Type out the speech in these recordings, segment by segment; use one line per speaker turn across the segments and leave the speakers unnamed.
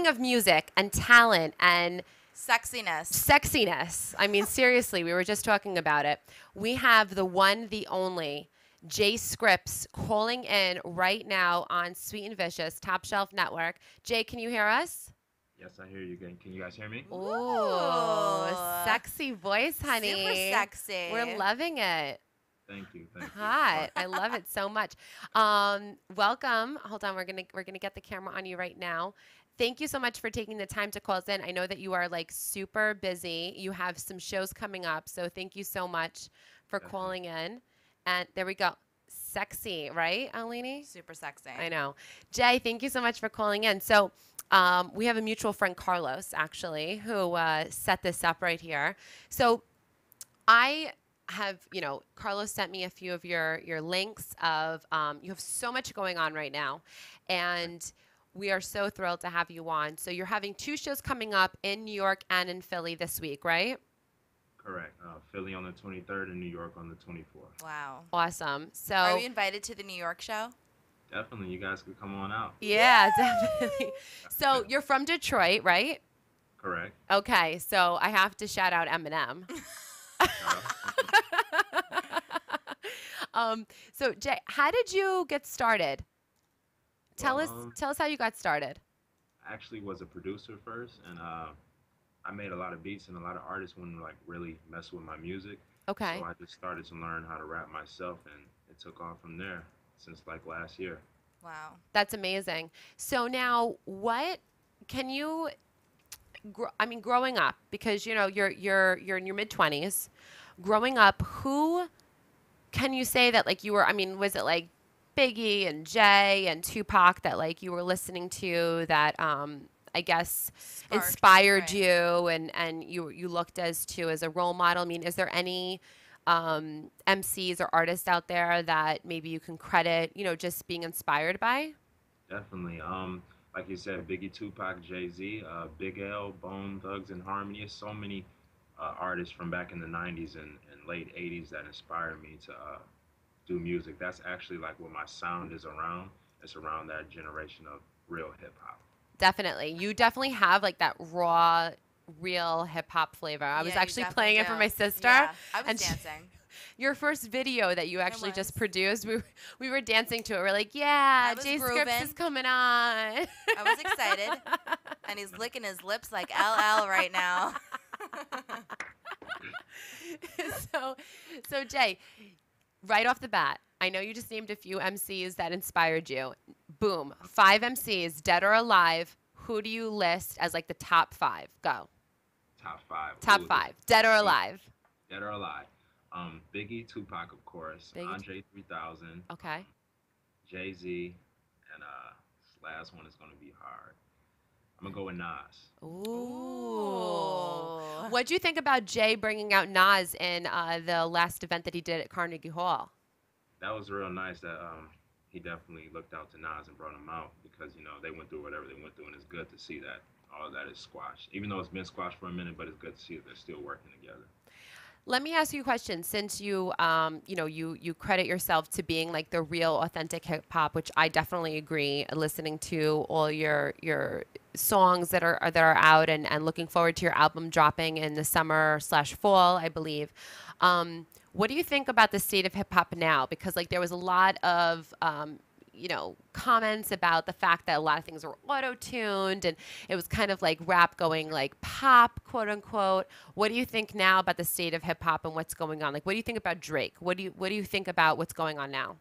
speaking of music and talent and sexiness. I mean, seriously, we were just talking about it. We have the one, the only JScriptz calling in right now on Sweet and Vicious, TopShelf Network. Jay, can you hear us?
Yes, I hear you. Can you guys hear me?
Ooh, sexy voice, honey.
Super sexy.
We're loving it.
Thank you.
Hot. I love it so much. Welcome. Hold on. We're gonna get the camera on you right now. Thank you so much for taking the time to call us in. I know that you are like super busy. You have some shows coming up, so thank you so much for calling in. And there we go. Sexy, right, Alini?
Super sexy.
I know. Jay, thank you so much for calling in. So we have a mutual friend, Carlos, actually, who set this up right here. So I have, Carlos sent me a few of your links of, you have so much going on right now. And we are so thrilled to have you on. So you're having 2 shows coming up in New York and in Philly this week, right?
Correct. Philly on the 23rd and New York on the 24th.
Wow.
Awesome. So
are we invited to the New York show?
Definitely. You guys could come on out.
Yeah, definitely. So you're from Detroit, right?
Correct.
Okay. So I have to shout out Eminem. So Jay, how did you get started? Tell us how you got started.
I actually was a producer first, and I made a lot of beats, and a lot of artists wouldn't like really mess with my music.
Okay.
So I just started to learn how to rap myself, and it took off from there since like last year.
Wow.
That's amazing. So now, what can you? Growing up, because you're in your mid-20s. Growing up, who can you say that like you were? I mean, was it like Biggie and Jay and Tupac that like you were listening to that I guess inspired you and you looked as a role model? I mean, is there any MCs or artists out there that maybe you can credit, just being inspired by?
Definitely. Like you said, Biggie, Tupac, Jay-Z, Big L, Bone, Thugs and Harmony. There's so many artists from back in the 90s and late 80s that inspired me to do music. That's actually like what my sound is around. It's around that generation of real hip hop.
Definitely. You definitely have like that raw, real hip hop flavor. I was actually playing it for my sister.
Yeah, I was dancing.
Your first video that you actually just produced, we were dancing to it. We're like, yeah, JScriptz is coming on.
I was excited. And he's licking his lips like LL right now.
So Jay, right off the bat, I know you just named a few MCs that inspired you. Boom. 5 MCs, dead or alive. Who do you list as like the top 5? Go.
Top 5.
Top 5. Dead or alive.
Dead or alive. Biggie, Tupac, of course. Andre 3000.
Okay.
Jay-Z, and this last one is gonna be hard. I'm gonna go with Nas.
Ooh. What'd you think about Jay bringing out Nas in the last event that he did at Carnegie Hall?
That was real nice that he definitely looked out to Nas and brought him out because, they went through whatever they went through, and it's good to see that all of that is squashed. Even though it's been squashed for a minute, but it's good to see that they're still working together.
Let me ask you a question. Since you credit yourself to being like the real authentic hip hop, which I definitely agree, listening to all your songs that are out and looking forward to your album dropping in the summer/fall, I believe. What do you think about the state of hip hop now? Because like there was a lot of comments about the fact that a lot of things were auto-tuned and it was kind of like rap going like pop, quote unquote. What do you think now about the state of hip hop and what's going on? Like, what do you think about Drake? What do you think about what's going on now?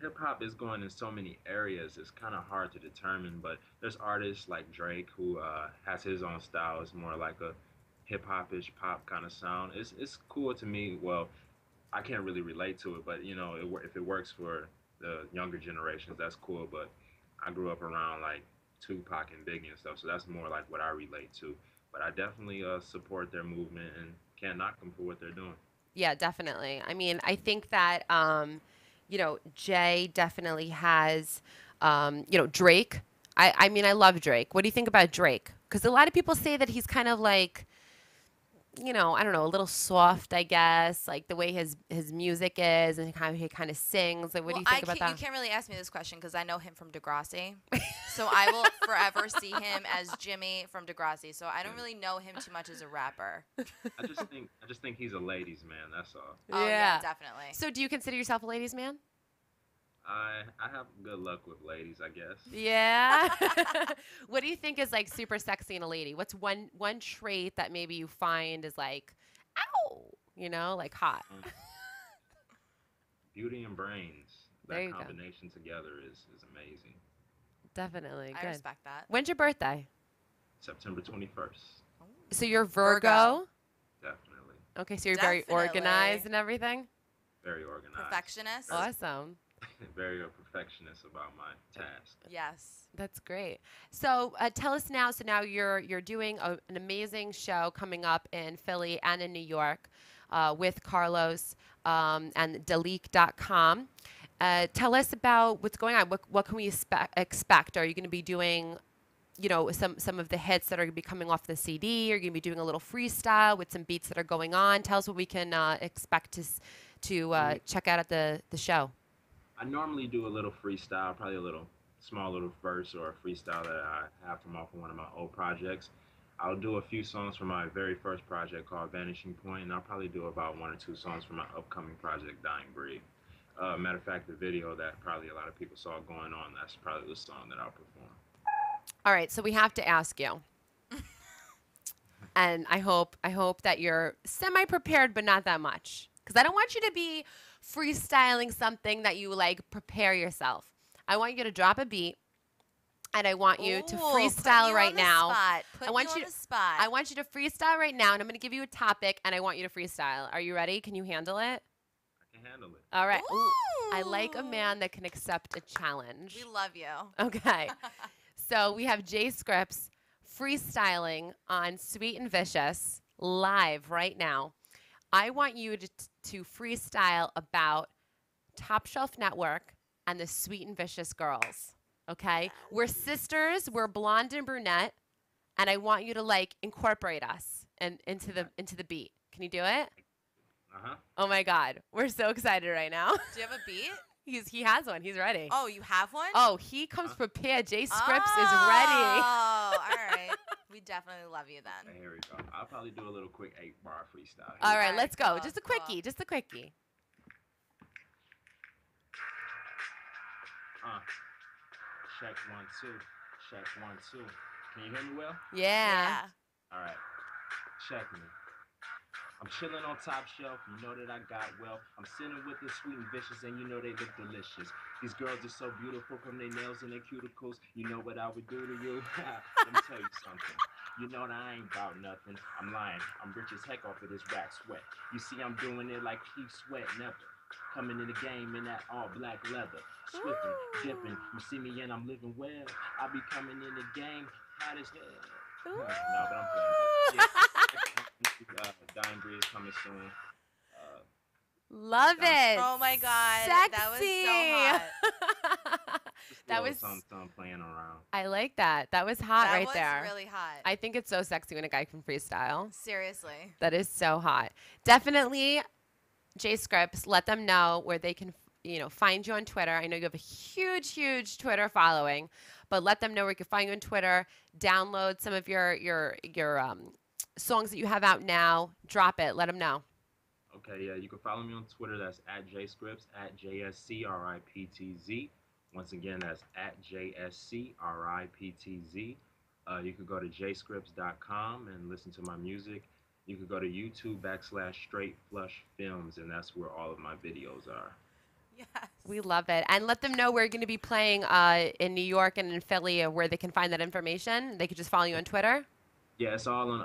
Hip hop is going in so many areas. It's kind of hard to determine, but there's artists like Drake who has his own style. It's more like a hip hop-ish pop kind of sound. It's cool to me. Well, I can't really relate to it, but if it works for the younger generations, that's cool. But I grew up around like Tupac and Biggie and stuff, so that's more like what I relate to. But I definitely support their movement and can't knock them for what they're doing.
Yeah, definitely. I mean, I think that Jay definitely has Drake. I mean, I love Drake. What do you think about Drake? Because a lot of people say that he's kind of like you know, I don't know, a little soft, I guess, like the way his music is and how he kind of sings. Like, what do you think about that?
You can't really ask me this question because I know him from Degrassi. So I will forever see him as Jimmy from Degrassi. So I don't really know him too much as a rapper.
I just think he's a ladies' man. That's all.
Oh yeah, definitely.
So do you consider yourself a ladies' man?
I have good luck with ladies, I guess.
Yeah. What do you think is like super sexy in a lady? What's one trait that maybe you find is like, ow, you know, like hot?
Beauty and brains.
There
That
you go.
combination together is amazing.
Definitely.
I
Good.
respect that.
When's your birthday?
September 21st.
So you're Virgo?
Definitely.
Okay, so you're very organized and everything?
Very organized.
Perfectionist.
Awesome.
Very a perfectionist about my task.
Yes.
That's great. So tell us now. So now you're doing an amazing show coming up in Philly and in New York with Carlos and Daleek.com. Tell us about what's going on. What can we expect? Are you going to be doing, you know, some of the hits that are going to be coming off the CD? Are you going to be doing a little freestyle with some beats that are going on? Tell us what we can expect to check out at the show.
I normally do a little freestyle, probably a small little verse or a freestyle that I have from off of one of my old projects. I'll do a few songs from my very first project called Vanishing Point, and I'll probably do about 1 or 2 songs from my upcoming project, Dying Breed. Matter of fact, the video that probably a lot of people saw going on, that's probably the song that I'll perform.
All right, so we have to ask you. And I hope that you're semi-prepared, but not that much. Because I don't want you to be freestyling something that you like prepare yourself. I want you to drop a beat, and I want you to freestyle right now. I want you to freestyle right now, and I'm going to give you a topic, and I want you to freestyle. Are you ready? Can you handle it?
I can handle it.
All right. Ooh, I like a man that can accept a challenge.
We love you.
Okay. So we have JScriptz freestyling on Sweet and Vicious live right now. I want you to freestyle about TopShelf Network and the Sweet and Vicious girls. Okay? We're sisters. We're blonde and brunette, and I want you to like incorporate us into the beat. Can you do it?
Uh-huh.
Oh my God, we're so excited right now.
Do you have a beat?
He has one. He's ready.
Oh, you have one?
Oh, he comes prepared. JScriptz is ready.
Oh, all right. We definitely love you then.
Here we go. I'll probably do a little quick 8-bar freestyle.
All right, let's go.
Cool,
Just a quickie. Just a quickie.
Check 1 2. Check 1 2. Can you hear me well?
Yeah.
All right. Check me. I'm chilling on top shelf, you know that I got wealth. I'm sitting with the Sweet and Vicious, and you know they look delicious. These girls are so beautiful from their nails and their cuticles. You know what I would do to you? Let me tell you something. You know that I ain't about nothing. I'm lying. I'm rich as heck off of this rap sweat. You see, I'm doing it like Keith Sweat never. Coming in the game in that all black leather. Swipping, dipping. You see me and I'm living well. I be coming in the game hot as hell. No, but I'm playing. Dying Breed is coming soon.
Love it.
Oh my God.
Sexy.
That was so hot.
That was
something playing around.
I like that. That was hot right there.
That was really hot.
I think it's so sexy when a guy can freestyle.
Seriously.
That is so hot. Definitely, JScriptz, let them know where they can, find you on Twitter. I know you have a huge, huge Twitter following, but let them know where you can find you on Twitter. Download some of your songs that you have out now. Drop it. Let them know.
Okay, yeah, you can follow me on Twitter. That's at JScriptz, at JScriptz. Once again, that's at JScriptz. You could go to j-scriptz.com and listen to my music. You could go to YouTube /Straight Flush Films, and that's where all of my videos are.
Yes.
We love it. And let them know where you're going to be playing in New York and in Philly, where they can find that information. They could just follow you on Twitter.
Yeah, it's all on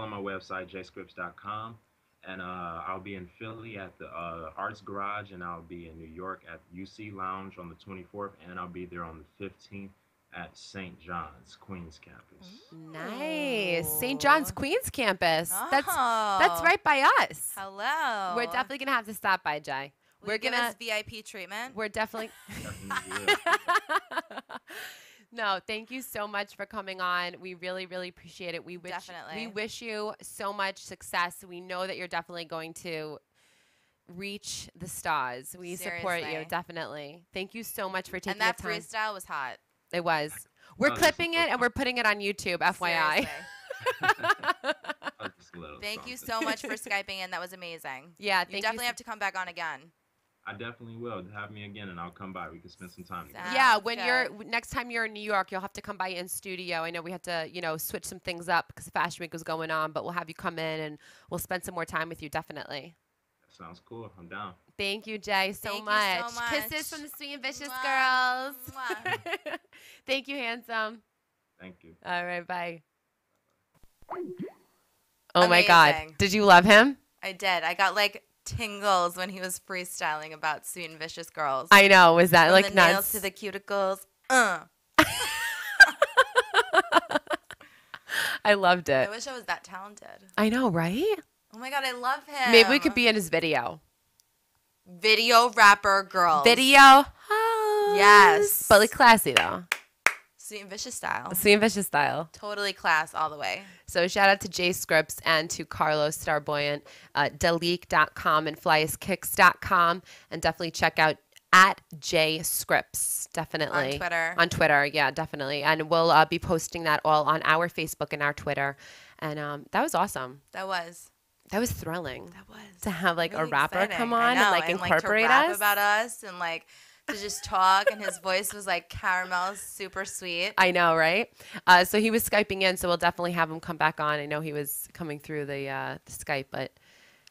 my website, jscriptz.com. And I'll be in Philly at the Arts Garage, and I'll be in New York at UC Lounge on the 24th, and I'll be there on the 15th at St. John's, Queens campus.
Nice. St. John's, Queens campus.
Oh.
That's right by us.
Hello.
We're definitely going to have to stop by, Jay.
We're going to give us VIP treatment.
We're definitely. No, thank you so much for coming on. We really, really appreciate it. We
Definitely.
wish you so much success. We know that you're definitely going to reach the stars. We support you,
Seriously.
definitely. Thank you so much for taking
And that
the time.
freestyle was hot.
It was. We're
Oh, this is
clipping
so
it and
fun.
we're putting it on YouTube, FYI.
Seriously.
Oh, just a little
Thank you
something.
so much for Skyping in. That was amazing.
Yeah,
You
thank
definitely
you.
have to come back on again.
I definitely will. Have me again, and I'll come by. We can spend some time together.
Yeah,
Sounds
when
good.
next time you're in New York, you'll have to come by in studio. I know we had to, switch some things up because Fashion Week was going on, but we'll have you come in and we'll spend some more time with you, definitely.
That sounds cool. I'm down.
Thank you, Jay, so
Thank
much.
you so much.
Kisses from the Sweet and Vicious
Mwah.
girls.
Mwah.
Thank you, handsome.
Thank you.
All right, bye. Oh my God.
Amazing.
Did you love him?
I did. I got like tingles when he was freestyling about Sweet and Vicious girls.
I know. Was that
From
like
the nails
nuts?
to the cuticles.
I loved
I
it.
wish I was that talented.
I know, right?
Oh my God, I love him.
Maybe we could be in his video.
video rapper girls.
Video.
Yes.
But like classy though.
Sweet and Vicious style.
Sweet and Vicious style.
Totally class all the way.
So shout out to JScriptz and to Carlos Starboyant, Daleek.com and flyiskicks.com. And definitely check out at JScriptz. Definitely.
On Twitter.
On Twitter, yeah, definitely. And we'll be posting that all on our Facebook and our Twitter. And that was awesome.
That was.
That was thrilling.
That was.
To have like
really
a rapper
exciting.
come
I
on
know,
and like incorporate
to rap
us.
about us and like to just talk, and his voice was like caramel, super sweet.
I know, right? So he was Skyping in, so we'll definitely have him come back on. I know he was coming through the Skype, but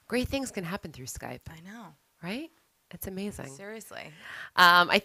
great things can happen through Skype,
I know.
right? It's amazing.
Seriously.
I think